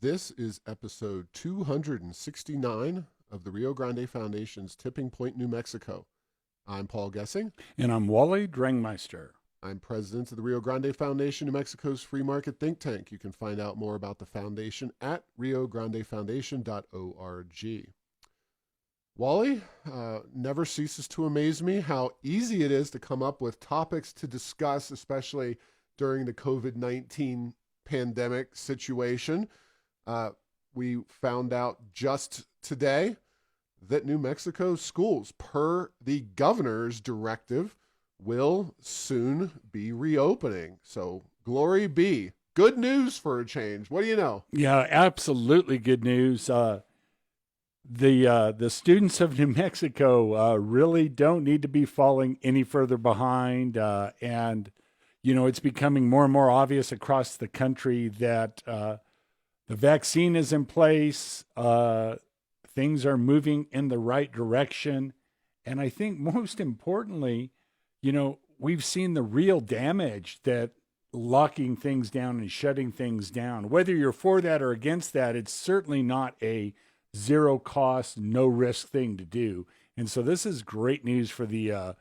This is episode 269 of the Rio Grande Foundation's Tipping Point, New Mexico. I'm Paul Gessing. And I'm Wally Drangmeister. I'm president of the Rio Grande Foundation, New Mexico's free market think tank. You can find out more about the foundation at riograndefoundation.org. Wally, never ceases to amaze me how easy it is to come up with topics to discuss, especially during the COVID-19 pandemic situation. We found out just today that New Mexico schools, per the governor's directive, will soon be reopening. So glory be. Good news for a change. What do you know? Yeah, absolutely good news. The students of New Mexico really don't need to be falling any further behind. And, it's becoming more and more obvious across the country that the vaccine is in place. Things are moving in the right direction. And I think most importantly, we've seen the real damage that locking things down and shutting things down. Whether you're for that or against that, it's certainly not a zero cost, no risk thing to do. And so this is great news for the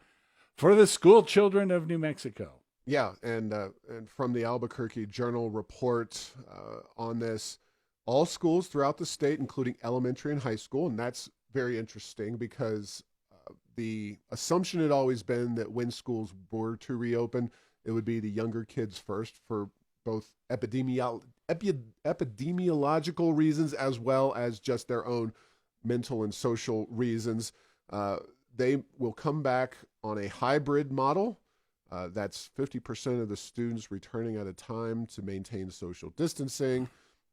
school children of New Mexico. Yeah, and from the Albuquerque Journal report on this, all schools throughout the state, including elementary and high school, and that's very interesting because the assumption had always been that when schools were to reopen, it would be the younger kids first for both epidemiological reasons as well as just their own mental and social reasons. They will come back on a hybrid model. That's 50% of the students returning at a time to maintain social distancing.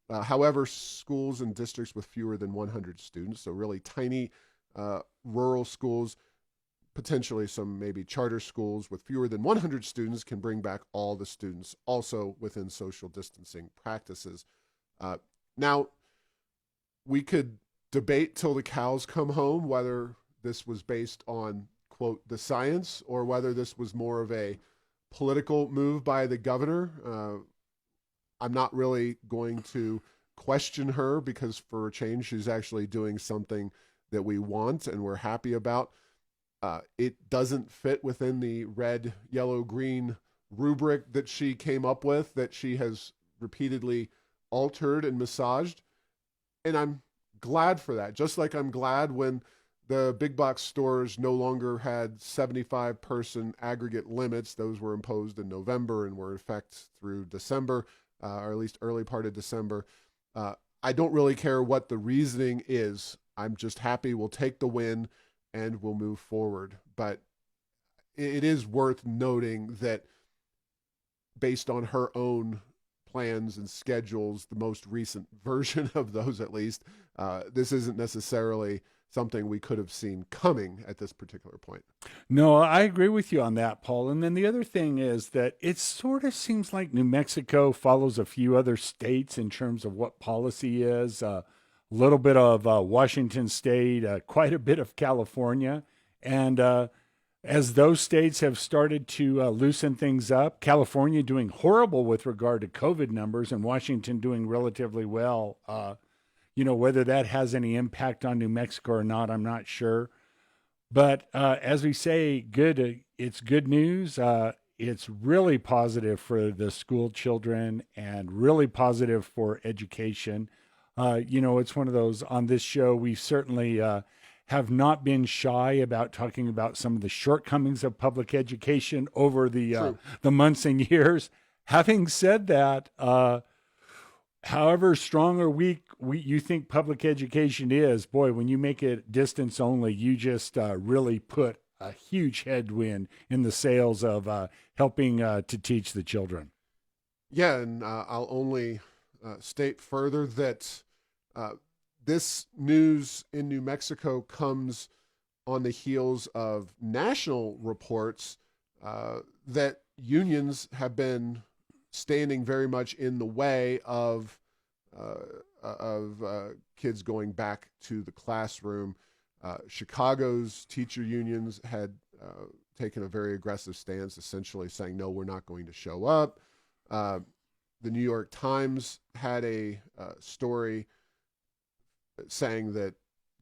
However, schools and districts with fewer than 100 students, so really tiny rural schools, potentially some maybe charter schools with fewer than 100 students, can bring back all the students, also within social distancing practices. Now, we could debate till the cows come home whether this was based on, quote, the science, or whether this was more of a political move by the governor. I'm not really going to question her because for a change, she's actually doing something that we want and we're happy about. It doesn't fit within the red, yellow, green rubric that she came up with, that she has repeatedly altered and massaged. And I'm glad for that. Just like I'm glad when the big box stores no longer had 75-person aggregate limits. Those were imposed in November and were in effect through December, or at least early part of December. I don't really care what the reasoning is. I'm just happy we'll take the win and we'll move forward. But it is worth noting that based on her own plans and schedules, the most recent version of those at least, this isn't necessarily something we could have seen coming at this particular point. No, I agree with you on that, Paul. And then the other thing is that it sort of seems like New Mexico follows a few other states in terms of what policy is. A little bit of Washington State, quite a bit of California. And as those states have started to loosen things up, California doing horrible with regard to COVID numbers and Washington doing relatively well. Whether that has any impact on New Mexico or not, I'm not sure. But as we say, it's good news. It's really positive for the school children and really positive for education. It's one of those on this show. We certainly have not been shy about talking about some of the shortcomings of public education over the months and years. Having said that, however strong or weak you think public education is, boy, when you make it distance only, you just really put a huge headwind in the sails of helping to teach the children. Yeah, and I'll only state further that this news in New Mexico comes on the heels of national reports that unions have been standing very much in the way of kids going back to the classroom. Chicago's teacher unions had taken a very aggressive stance, essentially saying, no, we're not going to show up. the New York Times had a story saying that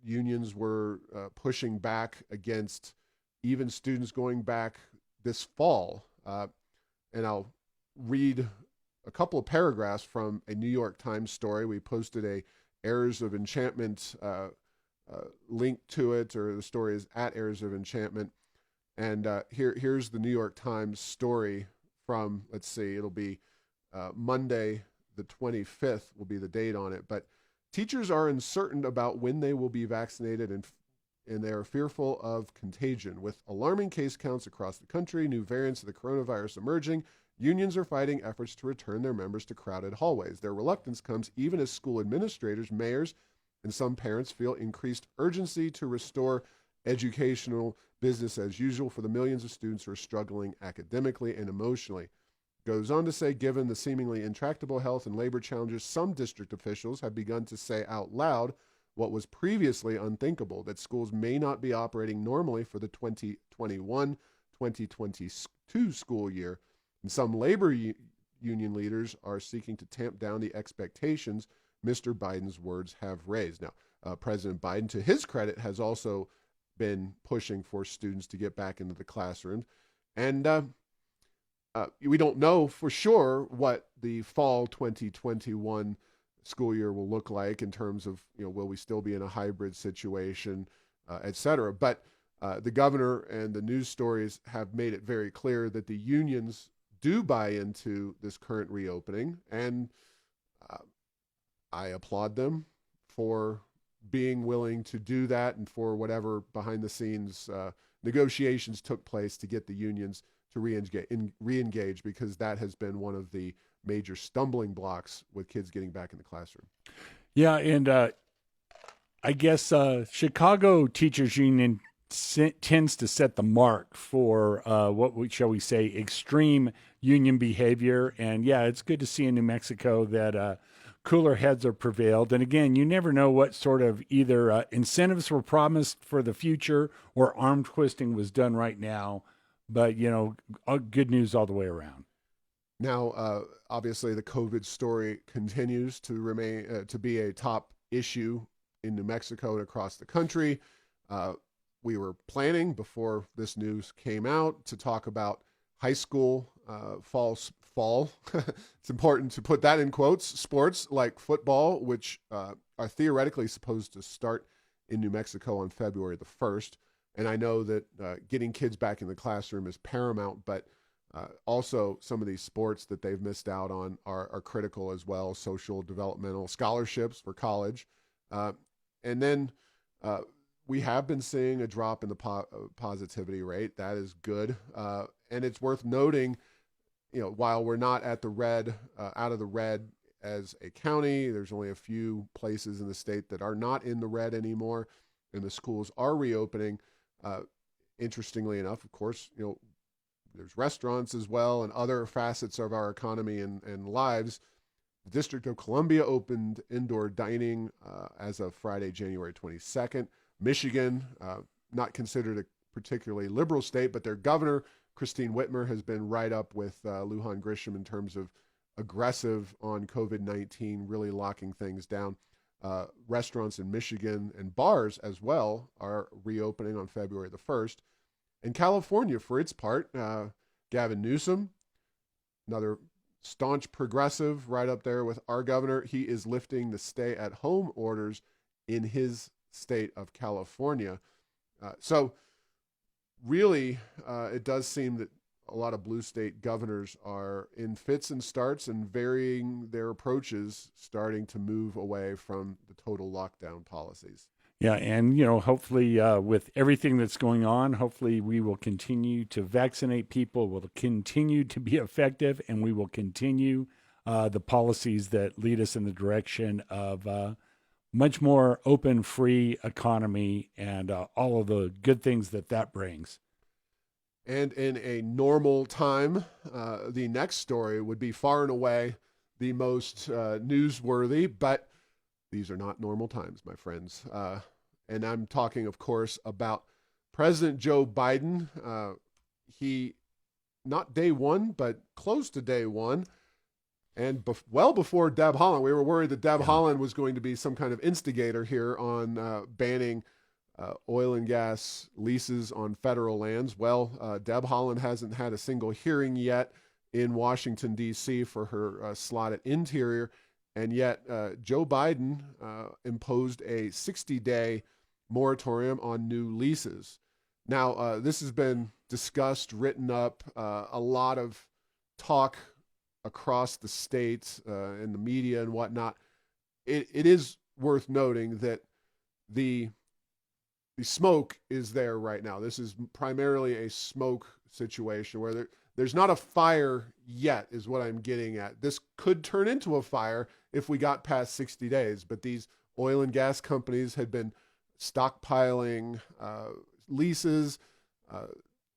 unions were pushing back against even students going back this fall. And I'll read a couple of paragraphs from a New York Times story. We posted a Errors of Enchantment link to it, or the story is at Errors of Enchantment. And here's the New York Times story from, let's see, it'll be Monday the 25th will be the date on it. But teachers are uncertain about when they will be vaccinated, and they are fearful of contagion. With alarming case counts across the country, new variants of the coronavirus emerging, unions are fighting efforts to return their members to crowded hallways. Their reluctance comes even as school administrators, mayors, and some parents feel increased urgency to restore educational business as usual for the millions of students who are struggling academically and emotionally. Goes on to say, given the seemingly intractable health and labor challenges, some district officials have begun to say out loud what was previously unthinkable, that schools may not be operating normally for the 2021-2022 school year. And some labor union leaders are seeking to tamp down the expectations Mr. Biden's words have raised. Now, President Biden, to his credit, has also been pushing for students to get back into the classroom. And we don't know for sure what the fall 2021 school year will look like in terms of, will we still be in a hybrid situation, et cetera. But the governor and the news stories have made it very clear that the unions do buy into this current reopening, and I applaud them for being willing to do that, and for whatever behind the scenes negotiations took place to get the unions to re-engage, because that has been one of the major stumbling blocks with kids getting back in the classroom. Yeah, and I guess Chicago Teachers Union tends to set the mark for shall we say, extreme union behavior. And yeah, it's good to see in New Mexico that cooler heads are prevailed. And again, you never know what sort of either incentives were promised for the future or arm twisting was done right now. But, good news all the way around. Now, obviously, the COVID story continues to remain to be a top issue in New Mexico and across the country. We were planning before this news came out to talk about high school fall. It's important to put that in quotes. Sports like football, which are theoretically supposed to start in New Mexico on February the 1st. And I know that getting kids back in the classroom is paramount, but also some of these sports that they've missed out on are critical as well. Social developmental scholarships for college. And then we have been seeing a drop in the positivity rate. That is good. And it's worth noting, while we're not at the red, out of the red as a county, there's only a few places in the state that are not in the red anymore, and the schools are reopening. Interestingly enough, of course, there's restaurants as well and other facets of our economy and lives. The District of Columbia opened indoor dining as of Friday, January 22nd. Michigan, not considered a particularly liberal state, but their governor, Christine Whitmer, has been right up with Lujan Grisham in terms of aggressive on COVID-19, really locking things down. Restaurants in Michigan and bars as well are reopening on February the 1st. And California, for its part, Gavin Newsom, another staunch progressive right up there with our governor, he is lifting the stay-at-home orders in his state of California. So really, it does seem that a lot of blue state governors are in fits and starts and varying their approaches, starting to move away from the total lockdown policies. Yeah, and hopefully with everything that's going on, hopefully we will continue to vaccinate people, will continue to be effective, and we will continue the policies that lead us in the direction of much more open, free economy and all of the good things that brings. And in a normal time, the next story would be far and away the most newsworthy, but these are not normal times, my friends. And I'm talking, of course, about President Joe Biden. He, not day one, but close to day one. And well before Deb Haaland, we were worried that Deb Haaland was going to be some kind of instigator here on banning oil and gas leases on federal lands. Well, Deb Haaland hasn't had a single hearing yet in Washington, D.C. for her slot at Interior. And yet Joe Biden imposed a 60-day moratorium on new leases. Now, this has been discussed, written up, a lot of talk across the states in the media and whatnot. It is worth noting that the smoke is there right now. This is primarily a smoke situation where there's not a fire yet, is what I'm getting at. This could turn into a fire if we got past 60 days, but these oil and gas companies had been stockpiling leases.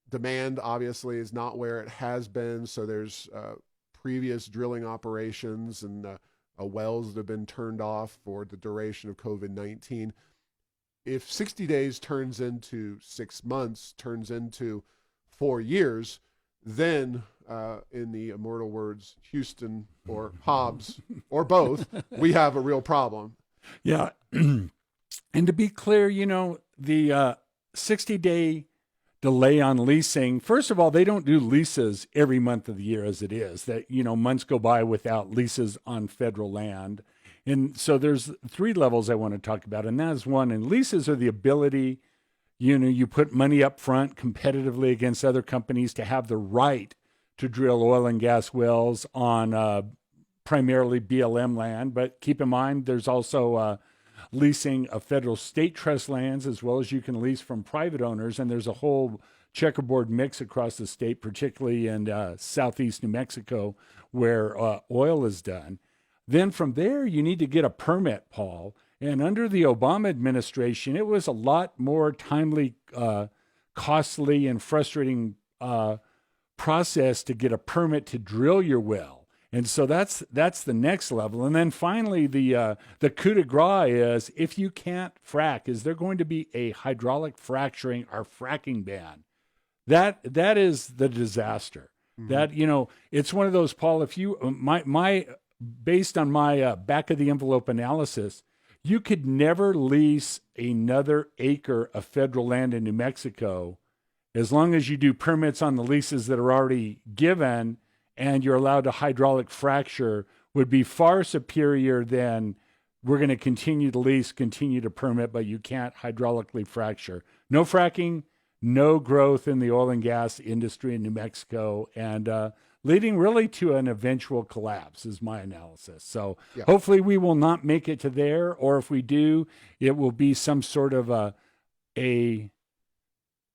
Demand obviously is not where it has been, so there's previous drilling operations and wells that have been turned off for the duration of COVID-19. If 60 days turns into 6 months, turns into 4 years, then in the immortal words, Houston or Hobbs or both, we have a real problem. Yeah. And to be clear, the 60-day delay on leasing, first of all, they don't do leases every month of the year as it is. That, months go by without leases on federal land. And so there's 3 levels I want to talk about. And that is one, and leases are the ability, you put money up front competitively against other companies to have the right to drill oil and gas wells on primarily BLM land. But keep in mind, there's also leasing of federal state trust lands, as well as you can lease from private owners. And there's a whole checkerboard mix across the state, particularly in southeast New Mexico, where oil is done. Then from there, you need to get a permit, Paul. And under the Obama administration, it was a lot more timely, costly, and frustrating process to get a permit to drill your well. And so that's the next level. And then finally, the coup de grace is, if you can't frack, is there going to be a hydraulic fracturing or fracking ban? That is the disaster. Mm-hmm. That, it's one of those, Paul, if you, based on my back of the envelope analysis, you could never lease another acre of federal land in New Mexico as long as you do permits on the leases that are already given and you're allowed to hydraulic fracture, would be far superior than we're going to continue to lease, continue to permit, but you can't hydraulically fracture. No fracking, no growth in the oil and gas industry in New Mexico, and leading really to an eventual collapse is my analysis. So Hopefully we will not make it to there, or if we do, it will be some sort of a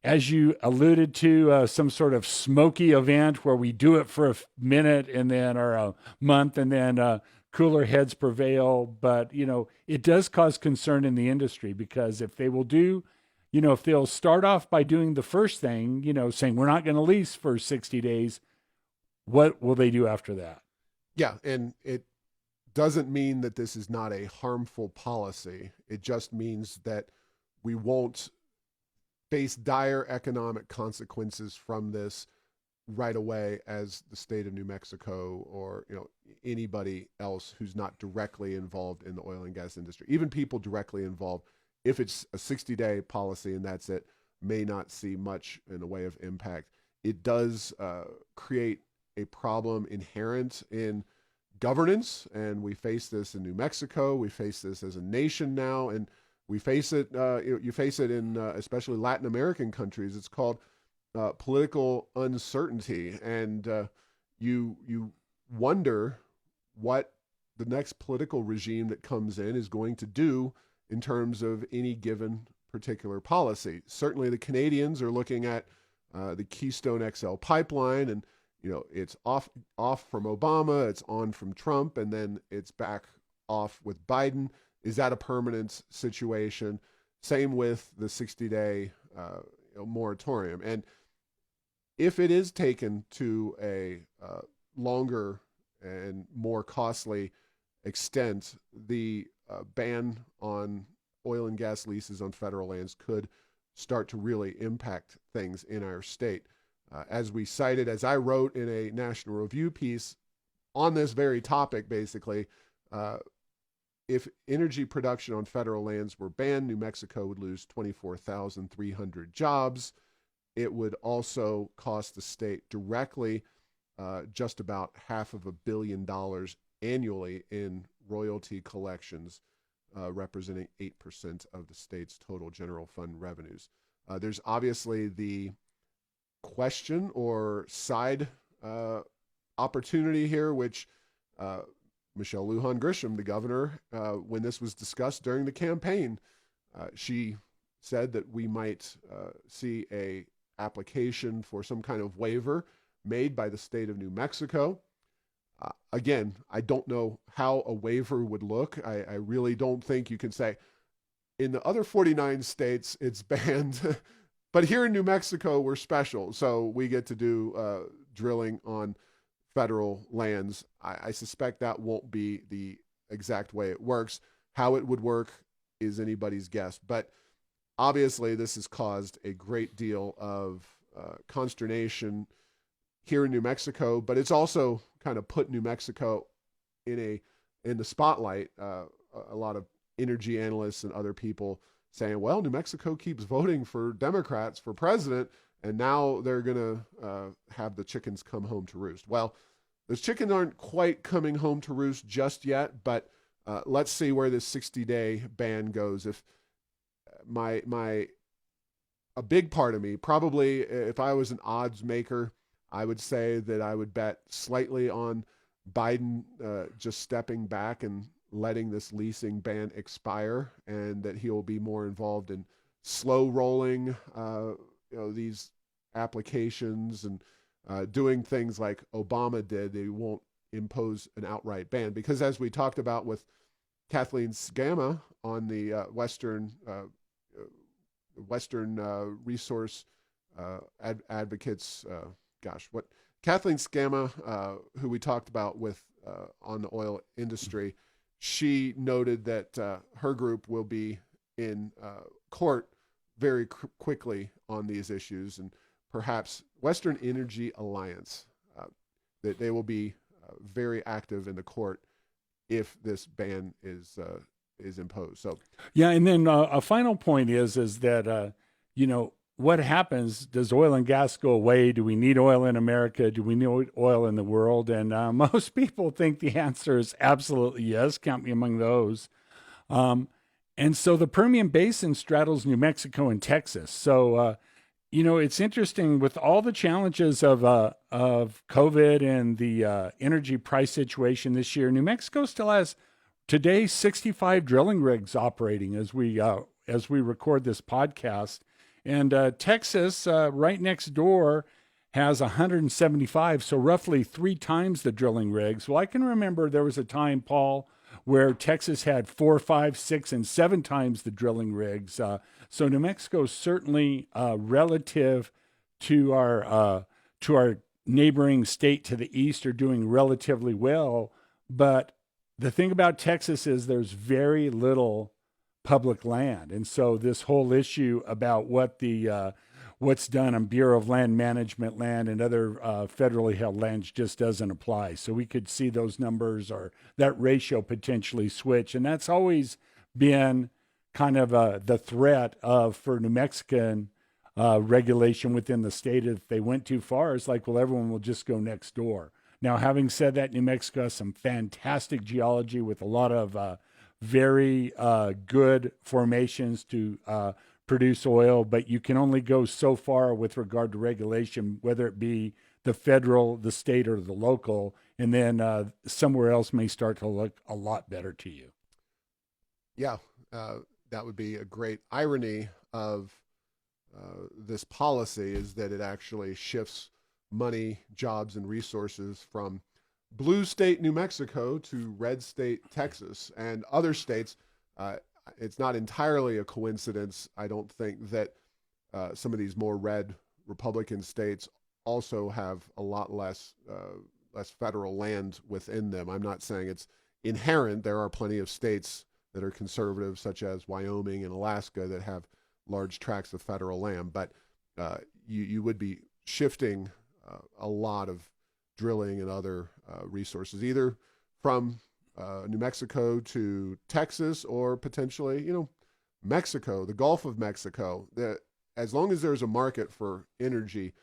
as you alluded to, some sort of smoky event where we do it for a minute and then, or a month, and then cooler heads prevail. But, it does cause concern in the industry, because if they will do, if they'll start off by doing the first thing, saying we're not going to lease for 60 days, what will they do after that? Yeah, and it doesn't mean that this is not a harmful policy. It just means that we won't face dire economic consequences from this right away as the state of New Mexico, or anybody else who's not directly involved in the oil and gas industry. Even people directly involved, if it's a 60-day policy and that's it, may not see much in the way of impact. It does create a problem inherent in governance, and we face this in New Mexico. We face this as a nation now, and we face it. You face it in especially Latin American countries. It's called political uncertainty, and you wonder what the next political regime that comes in is going to do in terms of any given particular policy. Certainly, the Canadians are looking at the Keystone XL pipeline, and it's off from Obama, it's on from Trump, and then it's back off with Biden. Is that a permanent situation? Same with the 60-day moratorium. And if it is taken to a longer and more costly extent, the ban on oil and gas leases on federal lands could start to really impact things in our state. As we cited, as I wrote in a National Review piece on this very topic, basically, if energy production on federal lands were banned, New Mexico would lose 24,300 jobs. It would also cost the state directly just about $500 million annually in royalty collections, representing 8% of the state's total general fund revenues. There's obviously the question or side opportunity here, which Michelle Lujan Grisham, the governor, when this was discussed during the campaign, she said that we might see a application for some kind of waiver made by the state of New Mexico. Again, I don't know how a waiver would look. I really don't think you can say in the other 49 states it's banned, but here in New Mexico we're special, so we get to do drilling on federal lands. I suspect that won't be the exact way it works. How it would work is anybody's guess, but obviously this has caused a great deal of consternation here in New Mexico, but it's also kind of put New Mexico in the spotlight. A lot of energy analysts and other people saying, well, New Mexico keeps voting for Democrats for president, and now they're going to have the chickens come home to roost. Well, those chickens aren't quite coming home to roost just yet, but let's see where this 60-day ban goes. If a big part of me, probably if I was an odds maker, I would say that I would bet slightly on Biden just stepping back and letting this leasing ban expire, and that he'll be more involved in slow rolling these applications and doing things like Obama did. They won't impose an outright ban because, as we talked about with Kathleen Scamma on the Western Resource Advocates, Kathleen Scamma, who we talked about with on the oil industry, she noted that her group will be in court very quickly on these issues, and perhaps Western Energy Alliance, that they will be very active in the court if this ban is imposed. So yeah, and then a final point is that what happens? Does oil and gas go away? Do we need oil in America? Do we need oil in the world? And most people think the answer is absolutely yes. Count me among those. And so the Permian Basin straddles New Mexico and Texas. So it's interesting with all the challenges of COVID and the energy price situation this year. New Mexico still has today 65 drilling rigs operating as we record this podcast. And Texas, right next door, has 175, so roughly 3 times the drilling rigs. Well, I can remember there was a time, Paul, where Texas had 4, 5, 6, and 7 times the drilling rigs. So New Mexico is certainly relative to our neighboring state to the east are doing relatively well. But the thing about Texas is there's very little public land. And so this whole issue about what's done on Bureau of Land Management land and other federally held lands just doesn't apply. So we could see those numbers or that ratio potentially switch. And that's always been kind of the threat for New Mexican regulation within the state. If they went too far, it's like, well, everyone will just go next door. Now, having said that, New Mexico has some fantastic geology with a lot of very good formations to produce oil, but you can only go so far with regard to regulation, whether it be the federal, the state, or the local, and then somewhere else may start to look a lot better to you. Yeah, that would be a great irony of this policy, is that it actually shifts money, jobs, and resources from blue state New Mexico to red state Texas and other states. It's not entirely a coincidence, I don't think, that some of these more red Republican states also have a lot less federal land within them. I'm not saying it's inherent. There are plenty of states that are conservative, such as Wyoming and Alaska, that have large tracts of federal land, but you would be shifting a lot of drilling and other resources, either from New Mexico to Texas or potentially, Mexico, the Gulf of Mexico. As long as there's a market for energy,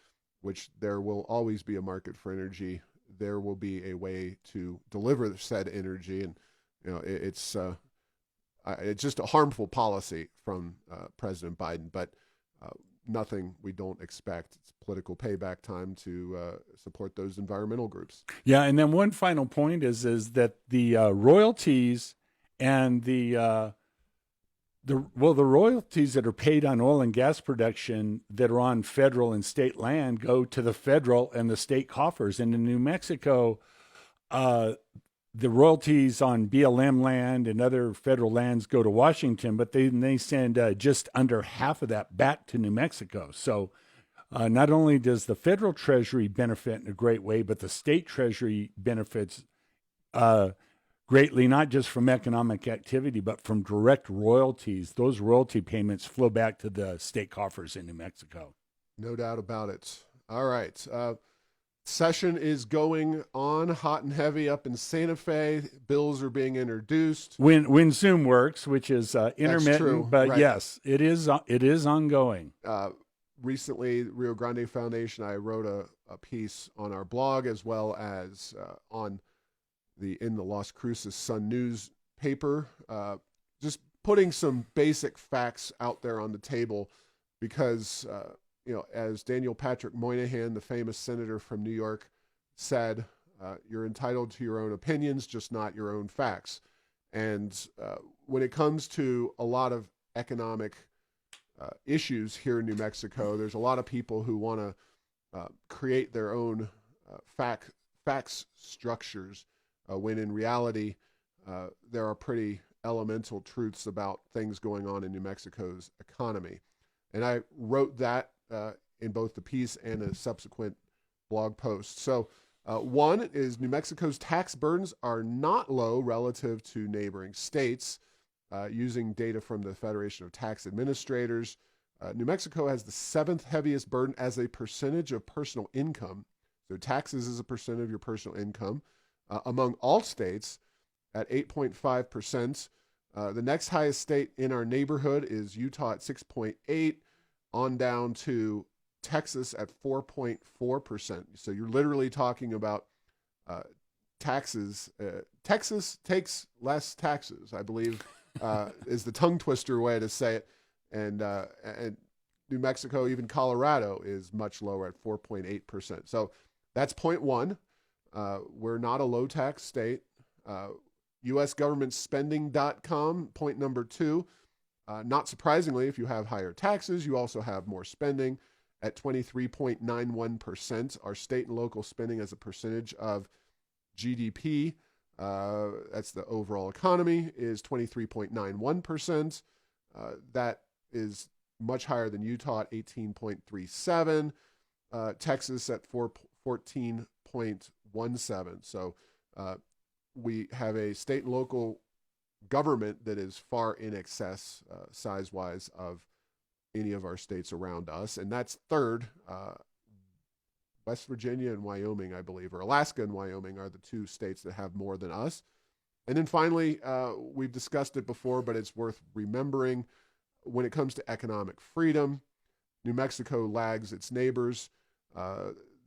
which there will always be a market for energy, there will be a way to deliver said energy. And it's just a harmful policy from President Biden, but nothing we don't expect. It's political payback time to support those environmental groups. Yeah, and then one final point is that the royalties and the royalties that are paid on oil and gas production that are on federal and state land go to the federal and the state coffers. And in New Mexico, the royalties on BLM land and other federal lands go to Washington, but they send just under half of that back to New Mexico. So not only does the federal treasury benefit in a great way, but the state treasury benefits greatly, not just from economic activity, but from direct royalties. Those royalty payments flow back to the state coffers in New Mexico. No doubt about it. All right. Session is going on hot and heavy up in Santa Fe. Bills are being introduced. When Zoom works, which is intermittent, true, but right. Yes, it is ongoing. Recently, Rio Grande Foundation, I wrote a piece on our blog as well as in the Las Cruces Sun newspaper, just putting some basic facts out there on the table because as Daniel Patrick Moynihan, the famous senator from New York, said, you're entitled to your own opinions, just not your own facts. And when it comes to a lot of economic issues here in New Mexico, there's a lot of people who want to create their own facts structures, when in reality, there are pretty elemental truths about things going on in New Mexico's economy. And I wrote that in both the piece and a subsequent blog post. So one is New Mexico's tax burdens are not low relative to neighboring states. Using data from the Federation of Tax Administrators, New Mexico has the 7th heaviest burden as a percentage of personal income. So taxes is a percent of your personal income among all states at 8.5%. The next highest state in our neighborhood is Utah at 6.8%. On down to Texas at 4.4%. So you're literally talking about taxes. Texas takes less taxes, I believe, is the tongue twister way to say it. And New Mexico, even Colorado, is much lower at 4.8%. So that's point one. We're not a low tax state. USGovernmentSpending.com, point number two. Not surprisingly, if you have higher taxes, you also have more spending at 23.91%. Our state and local spending as a percentage of GDP, that's the overall economy, is 23.91%. That is much higher than Utah at 18.37%, Texas at 14.17%. So we have a state and local government that is far in excess size-wise of any of our states around us. And that's third. West Virginia and Wyoming, I believe, or Alaska and Wyoming are the two states that have more than us. And then finally, we've discussed it before, but it's worth remembering when it comes to economic freedom, New Mexico lags its neighbors.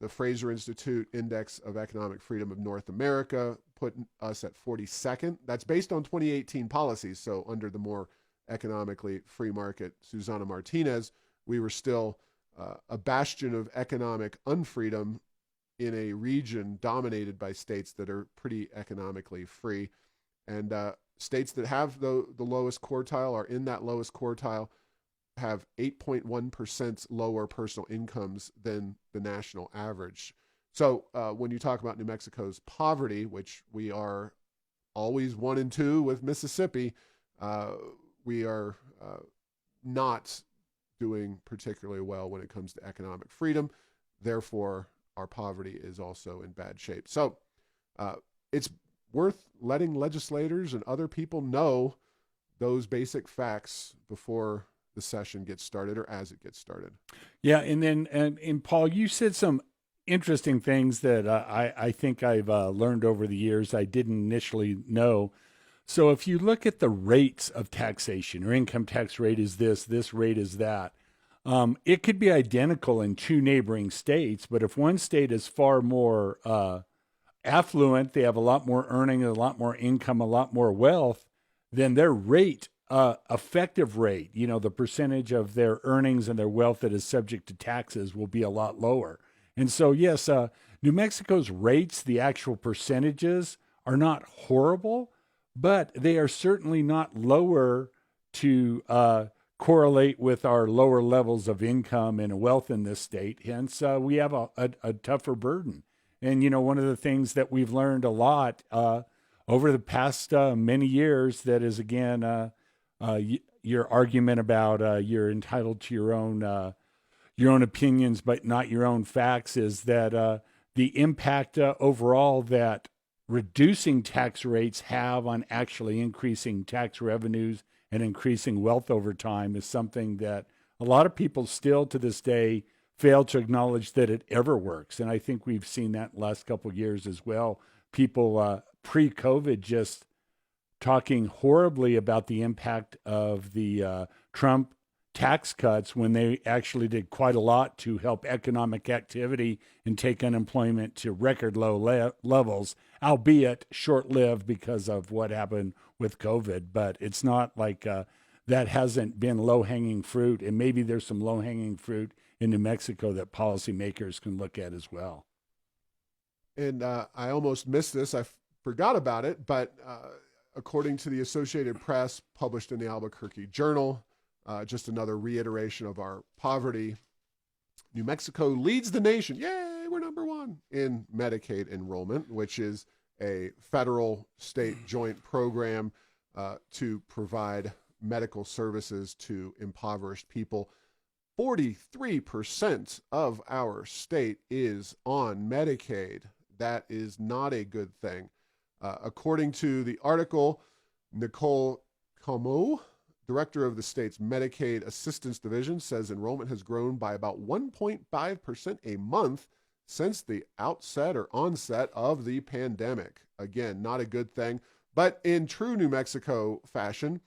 The Fraser Institute Index of Economic Freedom of North America put us at 42nd. That's based on 2018 policies. So under the more economically free market, Susana Martinez, we were still a bastion of economic unfreedom in a region dominated by states that are pretty economically free. And states that have the lowest quartile are in that lowest quartile have 8.1% lower personal incomes than the national average. So when you talk about New Mexico's poverty, which we are always 1 and 2 with Mississippi, we are not doing particularly well when it comes to economic freedom. Therefore, our poverty is also in bad shape. So it's worth letting legislators and other people know those basic facts before the session gets started or as it gets started. Yeah, and then and Paul, you said some interesting things that I think I've learned over the years I didn't initially know. So if you look at the rates of taxation, or income tax rate is this rate is that, it could be identical in two neighboring states, but if one state is far more affluent, they have a lot more earning, a lot more income, a lot more wealth, then their rate, effective rate, the percentage of their earnings and their wealth that is subject to taxes will be a lot lower. And so, yes, New Mexico's rates, the actual percentages, are not horrible, but they are certainly not lower to correlate with our lower levels of income and wealth in this state. Hence, we have a tougher burden. And, one of the things that we've learned a lot over the past many years that is, again, your argument about you're entitled to your own opinions, but not your own facts, is that the impact overall that reducing tax rates have on actually increasing tax revenues and increasing wealth over time is something that a lot of people still to this day fail to acknowledge that it ever works. And I think we've seen that last couple of years as well. People pre-COVID just talking horribly about the impact of the Trump tax cuts when they actually did quite a lot to help economic activity and take unemployment to record low levels, albeit short-lived because of what happened with COVID. But it's not like that hasn't been low-hanging fruit, and maybe there's some low-hanging fruit in New Mexico that policymakers can look at as well. And I almost missed this. I forgot about it, but according to the Associated Press, published in the Albuquerque Journal, just another reiteration of our poverty. New Mexico leads the nation. Yay, we're number one in Medicaid enrollment, which is a federal state joint program to provide medical services to impoverished people. 43% of our state is on Medicaid. That is not a good thing. According to the article, Nicole Como, director of the state's Medicaid Assistance Division, says enrollment has grown by about 1.5% a month since the outset or onset of the pandemic. Again, not a good thing. But in true New Mexico fashion,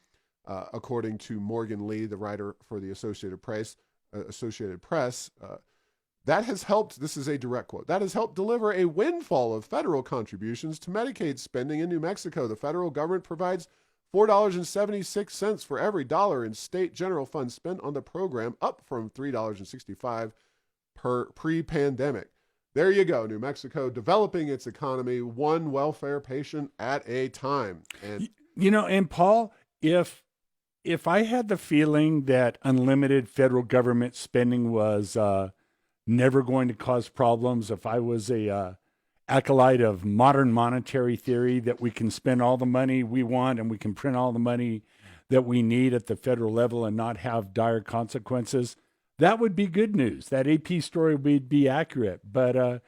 according to Morgan Lee, the writer for the Associated Press, that has helped, this is a direct quote, that has helped deliver a windfall of federal contributions to Medicaid spending in New Mexico. The federal government provides $4.76 for every dollar in state general fund spent on the program, up from $3.65 per pre-pandemic. There you go, New Mexico developing its economy one welfare patient at a time. And and Paul, if I had the feeling that unlimited federal government spending was never going to cause problems, if I was a acolyte of modern monetary theory, that we can spend all the money we want and we can print all the money that we need at the federal level and not have dire consequences, that would be good news. That AP story would be accurate. But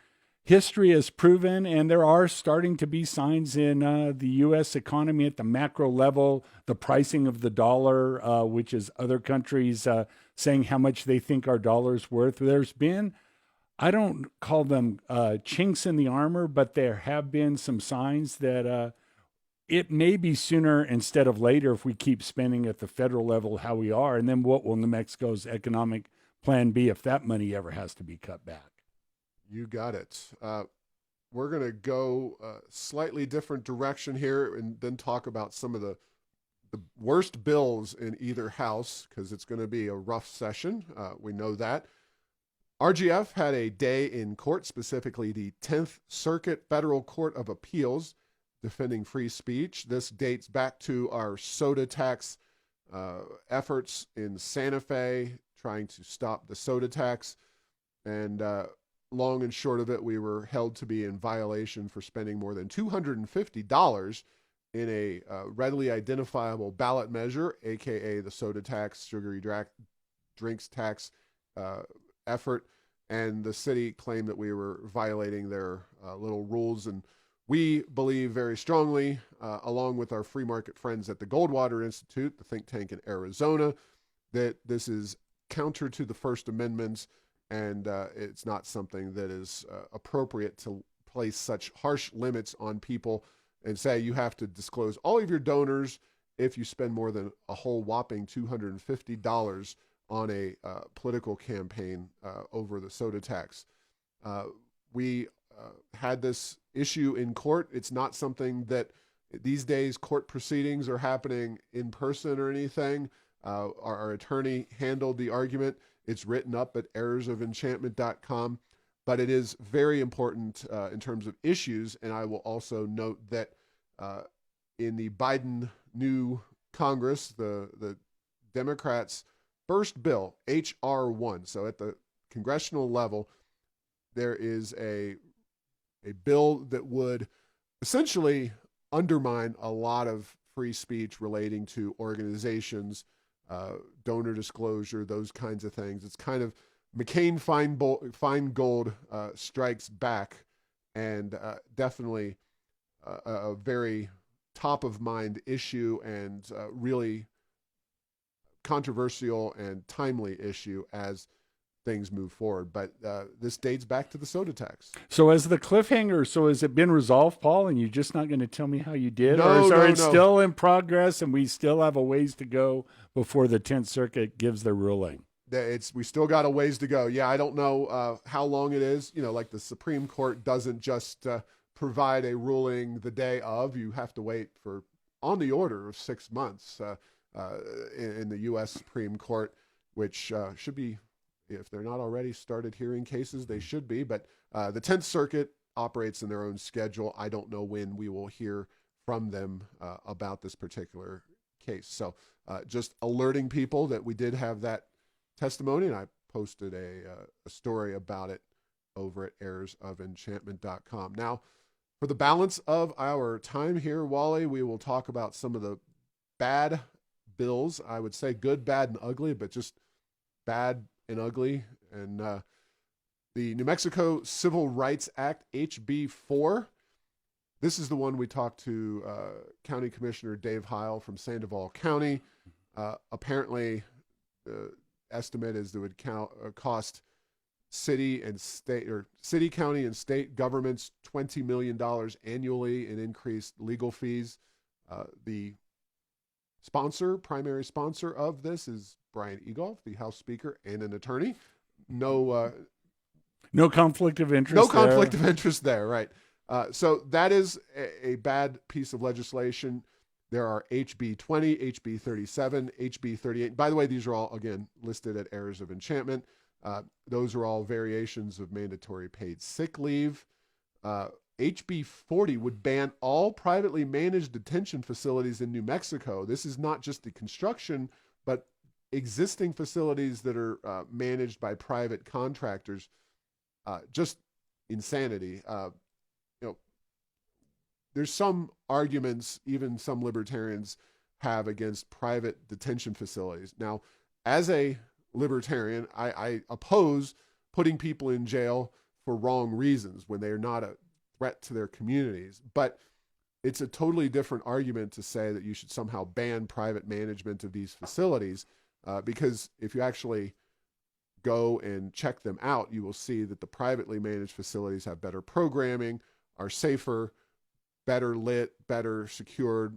history has proven, and there are starting to be signs in the U.S. economy at the macro level, the pricing of the dollar, which is other countries saying how much they think our dollar's worth. There's been, I don't call them chinks in the armor, but there have been some signs that it may be sooner instead of later if we keep spending at the federal level how we are. And then what will New Mexico's economic plan be if that money ever has to be cut back? You got it. We're going to go a slightly different direction here and then talk about some of the worst bills in either house, because it's going to be a rough session. We know that. RGF had a day in court, specifically the 10th Circuit Federal Court of Appeals, defending free speech. This dates back to our soda tax efforts in Santa Fe, trying to stop the soda tax. And long and short of it, we were held to be in violation for spending more than $250 in a readily identifiable ballot measure, aka the soda tax, sugary drinks tax effort. And the city claimed that we were violating their little rules. And we believe very strongly, along with our free market friends at the Goldwater Institute, the think tank in Arizona, that this is counter to the First Amendment and it's not something that is appropriate to place such harsh limits on people and say you have to disclose all of your donors if you spend more than a whole whopping $250 on a political campaign over the soda tax. We had this issue in court. It's not something that these days court proceedings are happening in person or anything. Our attorney handled the argument. It's written up at errorsoфenchantment.com, but it is very important in terms of issues. And I will also note that in the Biden new Congress, the Democrats' first bill, H.R. 1, so at the congressional level, there is a bill that would essentially undermine a lot of free speech relating to organizations, donor disclosure, those kinds of things. It's kind of McCain Feingold strikes back, and definitely a very top of mind issue and really controversial and timely issue as things move forward. But this dates back to the soda tax. So as the cliffhanger, so has it been resolved, Paul, and you're just not going to tell me how you did? No, or no, it's no. still in progress and we still have a ways to go before the 10th Circuit gives their ruling? We still got a ways to go. Yeah, I don't know how long it is. You know, like the Supreme Court doesn't just provide a ruling the day of. You have to wait for on the order of 6 months in the U.S. Supreme Court, which should be, if they're not already started hearing cases, they should be. But the 10th Circuit operates in their own schedule. I don't know when we will hear from them about this particular case. So just alerting people that we did have that testimony, and I posted a story about it over at errorsofenchantment.com. Now, for the balance of our time here, Wally, we will talk about some of the bad bills. I would say good, bad, and ugly, but just bad and ugly. And the New Mexico Civil Rights Act, HB 4. This is the one we talked to County Commissioner Dave Heil from Sandoval County. Apparently, the estimate is that it would cost city, county, and state governments $20 million annually in increased legal fees. The primary sponsor of this is Brian Egolf, the House Speaker and an attorney. No conflict of interest. No conflict of interest there, right? So that is a bad piece of legislation. There are HB 20, HB 37, HB 38. By the way, these are all, again, listed at Errors of Enchantment. Those are all variations of mandatory paid sick leave. HB 40 would ban all privately managed detention facilities in New Mexico. This is not just the construction, but existing facilities that are managed by private contractors. Just insanity. There's some arguments, even some libertarians have, against private detention facilities. Now, as a libertarian, I oppose putting people in jail for wrong reasons when they are not a threat to their communities. But it's a totally different argument to say that you should somehow ban private management of these facilities, because if you actually go and check them out, you will see that the privately managed facilities have better programming, are safer, better lit, better secured,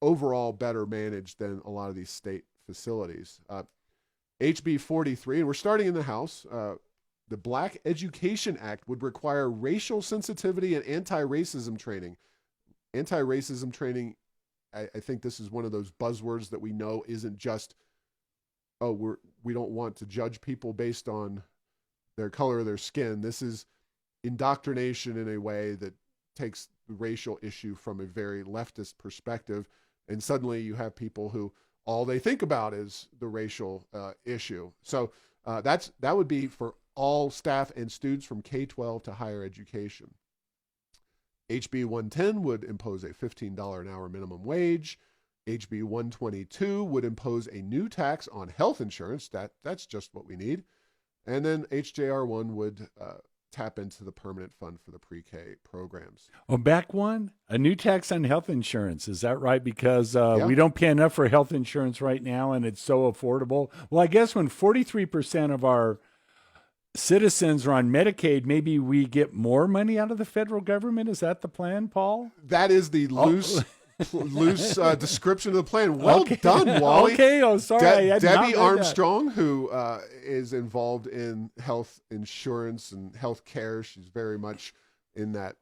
overall better managed than a lot of these state facilities. HB 43, and we're starting in the House, the Black Education Act would require racial sensitivity and anti-racism training. Anti-racism training, I think this is one of those buzzwords that we know isn't just, we don't want to judge people based on their color of their skin. This is indoctrination in a way that takes the racial issue from a very leftist perspective, and suddenly you have people who all they think about is the racial issue. So that would be for all staff and students from K-12 to higher education. HB 110 would impose a $15 an hour minimum wage. HB 122 would impose a new tax on health insurance. That's just what we need. And then HJR 1 would tap into the permanent fund for the pre-K programs. Oh, back one? A new tax on health insurance. Is that right? Because Yeah. we don't pay enough for health insurance right now, and it's so affordable. Well, I guess when 43% of our citizens are on Medicaid, maybe we get more money out of the federal government. Is that the plan, Paul? That is the Oh. loose description of the plan. Well Okay. done, Wally. Okay. Oh, sorry. I had not Debbie read that. Armstrong, who is involved in health insurance and health care, she's very much in that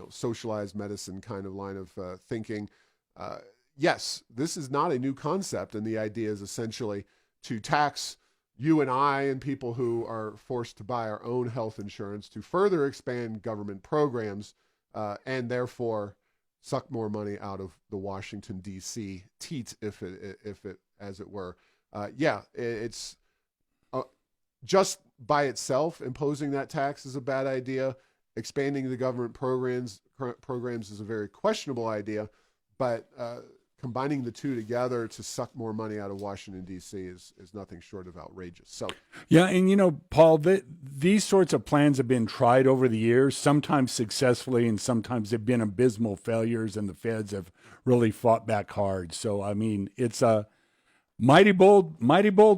socialized medicine kind of line of thinking. Yes, this is not a new concept, and the idea is essentially to tax you and I and people who are forced to buy our own health insurance to further expand government programs and therefore suck more money out of the Washington D.C. teat, if it as it were. It's just by itself imposing that tax is a bad idea. Expanding the government programs is a very questionable idea, but combining the two together to suck more money out of Washington, D.C. is nothing short of outrageous. So, yeah, and Paul, these sorts of plans have been tried over the years, sometimes successfully, and sometimes they've been abysmal failures, and the feds have really fought back hard. So, I mean, it's a mighty bold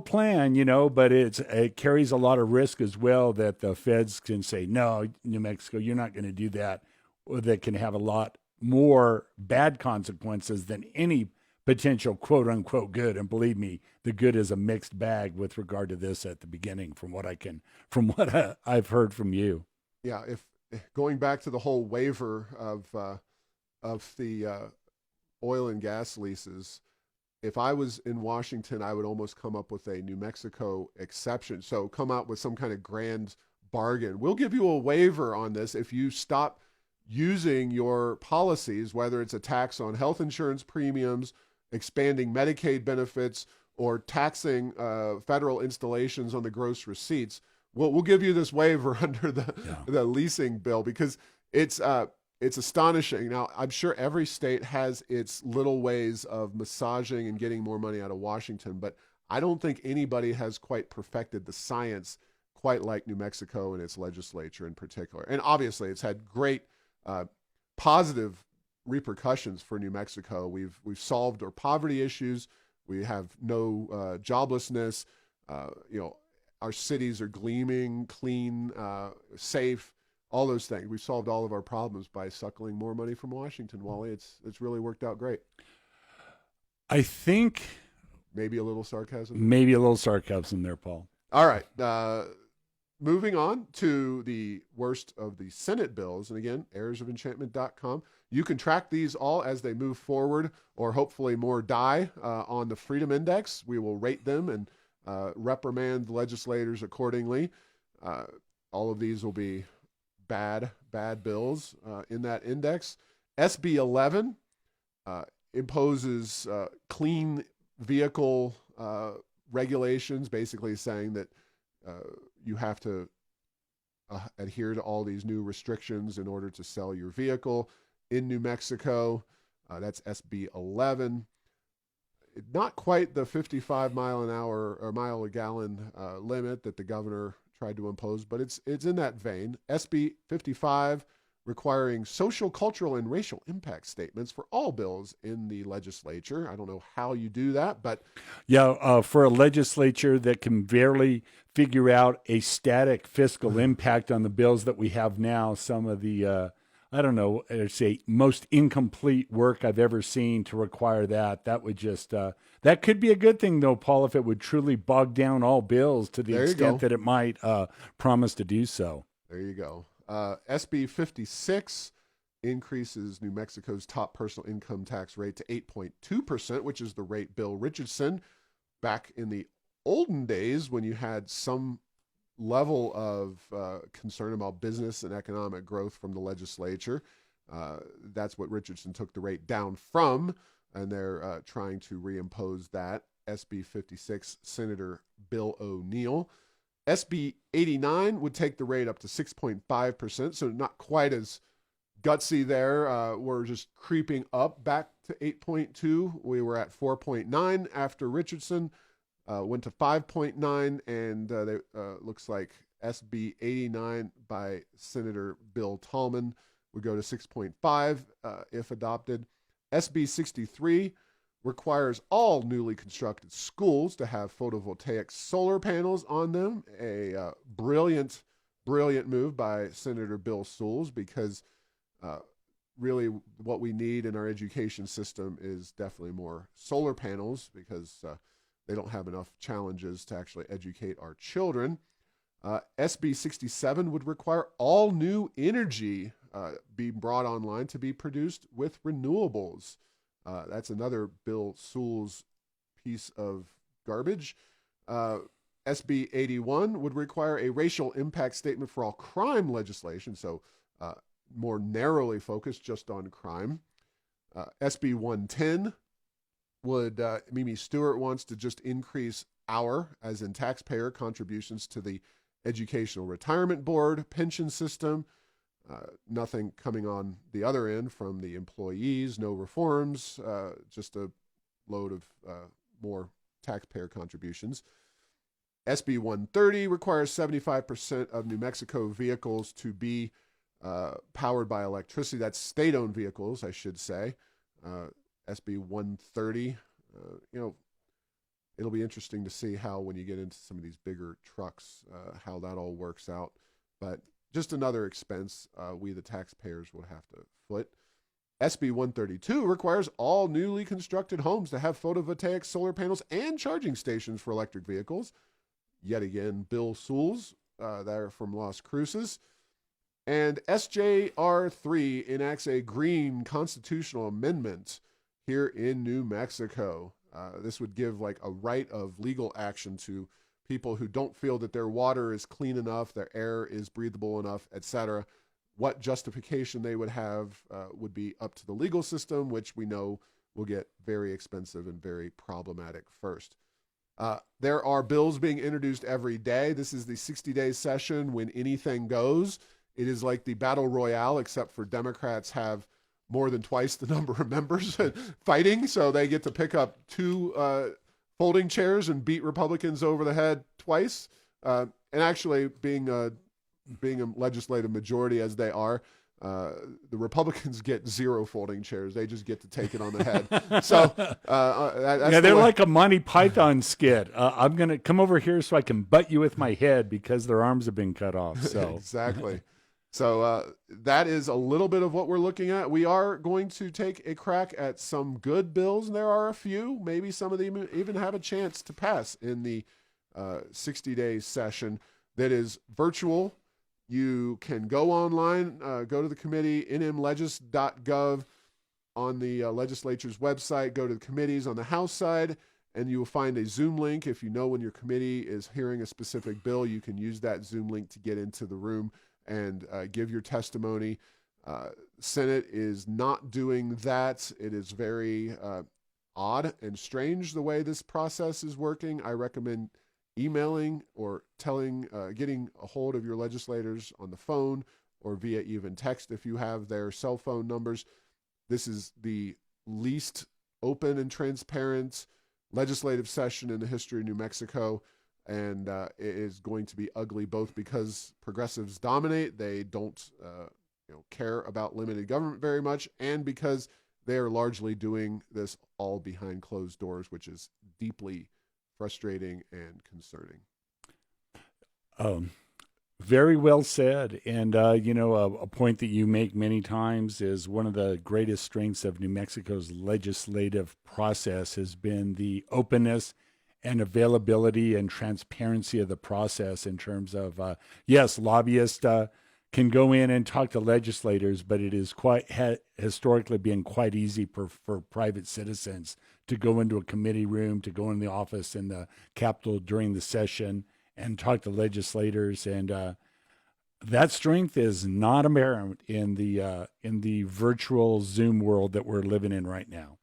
plan, but it carries a lot of risk as well that the feds can say, no, New Mexico, you're not going to do that, or that can have a lot more bad consequences than any potential quote unquote good. And believe me, the good is a mixed bag with regard to this at the beginning, from what I've heard from you. yeah, if going back to the whole waiver of the oil and gas leases, if I was in Washington, I would almost come up with a New Mexico exception. So come out with some kind of grand bargain. We'll give you a waiver on this if you stop using your policies, whether it's a tax on health insurance premiums, expanding Medicaid benefits, or taxing federal installations on the gross receipts. We'll give you this waiver under the leasing bill, because it's astonishing. Now, I'm sure every state has its little ways of massaging and getting more money out of Washington, but I don't think anybody has quite perfected the science quite like New Mexico and its legislature in particular. And obviously, it's had great positive repercussions for New Mexico. We've solved our poverty issues. We have no joblessness. Our cities are gleaming, clean, safe. All those things. We've solved all of our problems by suckling more money from Washington, Wally. It's really worked out great. I think maybe a little sarcasm. Maybe a little sarcasm there, Paul. All right. Moving on to the worst of the Senate bills. And again, heirsoфenchantment.com. You can track these all as they move forward, or hopefully more die on the Freedom Index. We will rate them and reprimand legislators accordingly. All of these will be bad bills in that index. SB 11 imposes clean vehicle regulations, basically saying that you have to adhere to all these new restrictions in order to sell your vehicle in New Mexico. That's SB 11. Not quite the 55 mile an hour or mile a gallon limit that the governor tried to impose, but it's in that vein. SB 55, requiring social, cultural, and racial impact statements for all bills in the legislature. I don't know how you do that, but yeah, for a legislature that can barely figure out a static fiscal impact on the bills that we have now, some of the I don't know, say most incomplete work I've ever seen to require that would just that could be a good thing though, Paul, if it would truly bog down all bills to the extent that it might promise to do so. There you go. SB 56 increases New Mexico's top personal income tax rate to 8.2%, which is the rate Bill Richardson, back in the olden days when you had some level of concern about business and economic growth from the legislature. That's what Richardson took the rate down from, and they're trying to reimpose that. SB 56, Senator Bill O'Neill. SB 89 would take the rate up to 6.5%, so not quite as gutsy there. We're just creeping up back to 8.2. We were at 4.9 after Richardson. Went to 5.9, and looks like SB 89 by Senator Bill Tallman would go to 6.5 if adopted. SB 63 requires all newly constructed schools to have photovoltaic solar panels on them. A brilliant move by Senator Bill Sewell, because really what we need in our education system is definitely more solar panels, because they don't have enough challenges to actually educate our children. SB 67 would require all new energy be brought online to be produced with renewables. That's another Bill Sewell's piece of garbage. SB 81 would require a racial impact statement for all crime legislation, so more narrowly focused just on crime. SB 110 would, Mimi Stewart wants to just increase our, as in taxpayer, contributions to the Educational Retirement Board pension system. Nothing coming on the other end from the employees, no reforms, just a load of more taxpayer contributions. SB 130 requires 75% of New Mexico vehicles to be powered by electricity. That's state-owned vehicles, I should say. SB 130, it'll be interesting to see how, when you get into some of these bigger trucks, how that all works out. But just another expense we, the taxpayers, would have to foot. SB 132 requires all newly constructed homes to have photovoltaic solar panels and charging stations for electric vehicles. Yet again, Bill Sewell's, they're from Las Cruces. And SJR 3 enacts a green constitutional amendment here in New Mexico. This would give like a right of legal action to people who don't feel that their water is clean enough, their air is breathable enough, etc. What justification they would have would be up to the legal system, which we know will get very expensive and very problematic first. There are bills being introduced every day. This is the 60-day session when anything goes. It is like the battle royale, except for Democrats have more than twice the number of members fighting, so they get to pick up two folding chairs and beat Republicans over the head twice. And actually, being a legislative majority as they are, the Republicans get 0 folding chairs. They just get to take it on the head. So that's they're like a Monty Python skit. I'm going to come over here so I can butt you with my head because their arms have been cut off. So Exactly. So that is a little bit of what we're looking at. We are going to take a crack at some good bills. There are a few. Maybe some of them even have a chance to pass in the 60-day session that is virtual. You can go online, go to the committee, nmlegis.gov on the legislature's website, go to the committees on the House side, and you will find a Zoom link. If you know when your committee is hearing a specific bill, you can use that Zoom link to get into the room and give your testimony. Senate is not doing that. It is very odd and strange the way this process is working. I recommend emailing or getting a hold of your legislators on the phone or via even text if you have their cell phone numbers. This is the least open and transparent legislative session in the history of New Mexico. And it is going to be ugly, both because progressives dominate, they don't care about limited government very much, and because they are largely doing this all behind closed doors, which is deeply frustrating and concerning. Very well said. And, a point that you make many times is one of the greatest strengths of New Mexico's legislative process has been the openness and availability and transparency of the process in terms of, yes, lobbyists can go in and talk to legislators, but it is historically been quite easy for private citizens to go into a committee room, to go in the office in the Capitol during the session and talk to legislators. And that strength is not apparent in the virtual Zoom world that we're living in right now.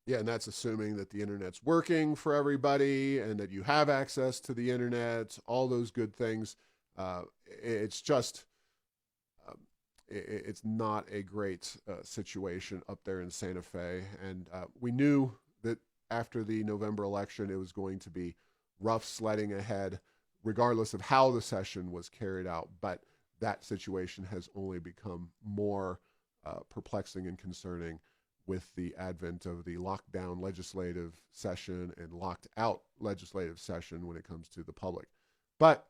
Yeah, and that's assuming that the internet's working for everybody and that you have access to the internet, all those good things. It's just, it's not a great situation up there in Santa Fe. And we knew that after the November election, it was going to be rough sledding ahead, regardless of how the session was carried out. But that situation has only become more perplexing and concerning with the advent of the lockdown legislative session and locked out legislative session when it comes to the public. But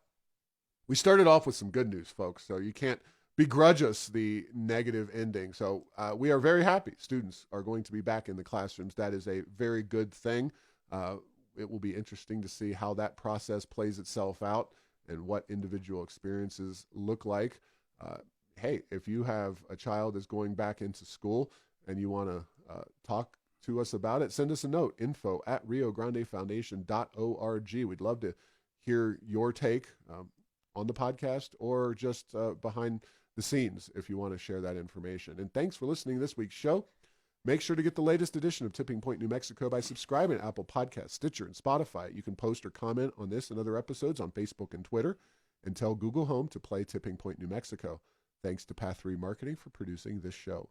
we started off with some good news, folks, so you can't begrudge us the negative ending. So we are very happy students are going to be back in the classrooms. That is a very good thing. It will be interesting to see how that process plays itself out and what individual experiences look like. Hey, if you have a child that's going back into school and you want to talk to us about it, send us a note, info@riograndefoundation.org. We'd love to hear your take on the podcast or just behind the scenes if you want to share that information. And thanks for listening to this week's show. Make sure to get the latest edition of Tipping Point New Mexico by subscribing to Apple Podcasts, Stitcher, and Spotify. You can post or comment on this and other episodes on Facebook and Twitter, and tell Google Home to play Tipping Point New Mexico. Thanks to Path 3 Marketing for producing this show.